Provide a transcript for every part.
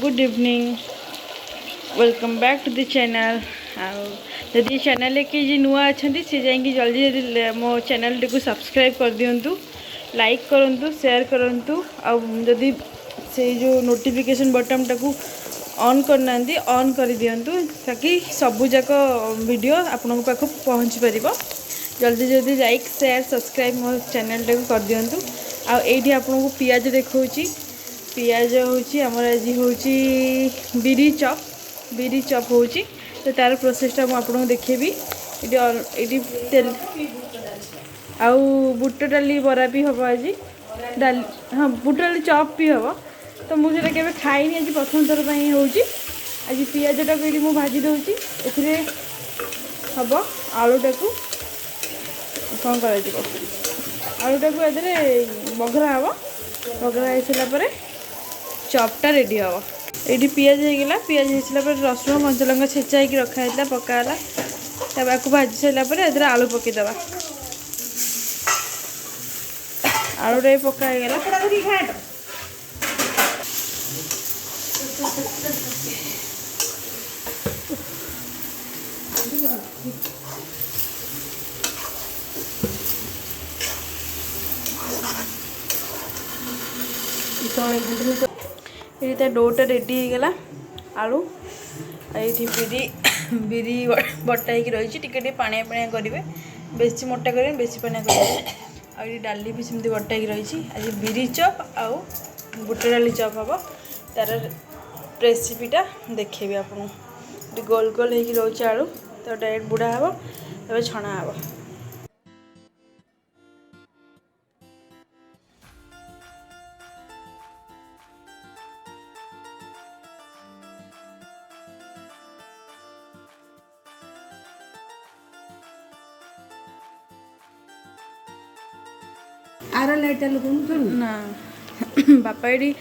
Good evening welcome back to the channel. आदि channel कि नुआ अच्छा सी जाकि जल्दी जल्दी मो चैनल टी सब्सक्राइब कर दिंतु, लाइक करूँ, शेयर करूँ। आदि से जो नोटिफिकेशन बटन टाकू ऑन करना ऑन कर दिंतु ताकि सबूक वीडियो आपण पाक पहुँच पार। जल्दी जल्दी लाइक शेयर सब्सक्राइब मो चैनल टाकू कर दिंतु। आठी आपन को पियाज देखा पियाज हूँ आमर आज हूँ बिरी चप हूँ तो तार प्रोसेसटा मुझे देखेबी। ये तेल आउ बुट डाली बरा भी हम आज डाल हाँ बुट डाली चप भी हम तो मुझे केवे खाई आज प्रथम थर पर हूँ। आज पियाजटा को ये भाजी दूसरी ए हम आलूटा को कौन कर आलूटा को ए बघरा हम बघरा हो सारापर चपटा रेडी हम। ये पियाज होगा पियाज हो सारापर रसुण कंचलंका छेचा हो रखाला पकाला ताकू भाजी सारापर ए आलू पकईदे आलूटा पकाईगला ये डोटा रेडी होगला आलू ये बिरी बिरी बटा हो रही टे पानिया पानिया करेंगे बेसी मोटा करें बेसी पानिया करेंगे। ये डाली भी सेमती बटा हो रही आज बिरी चप आउ बुट डाली चप हम तार रेसिपीटा देखेबी आपको। गोल गोल हो रोचे आलू तो डायरेक्ट बुड़ा हम तब छणा हम। आर लाइट ना बापा ये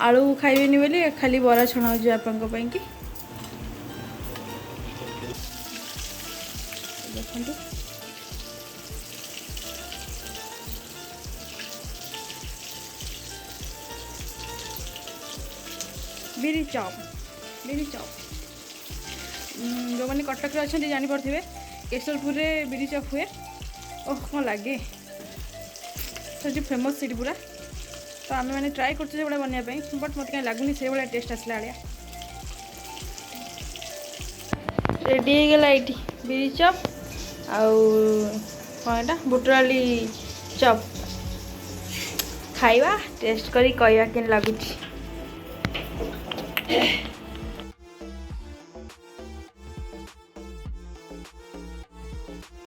आलू खाइबेनि बोली खाली बरा छणा हो बापा कि देखो बिरी चप जो मैंने कटक अच्छा जापे केशरपुर में बिरी चप हुए ओह कौन लगे तो जो फेमस सीट पूरा तो आम मैंने ट्राए कर बनवाई बट मत कहीं लगुनि से भाया टेस्ट आसला रेडी होगला ये बिरी चप आउ कौन एटा बुट डाली चप खाइबा टेस्ट करी कहवा के लगुच।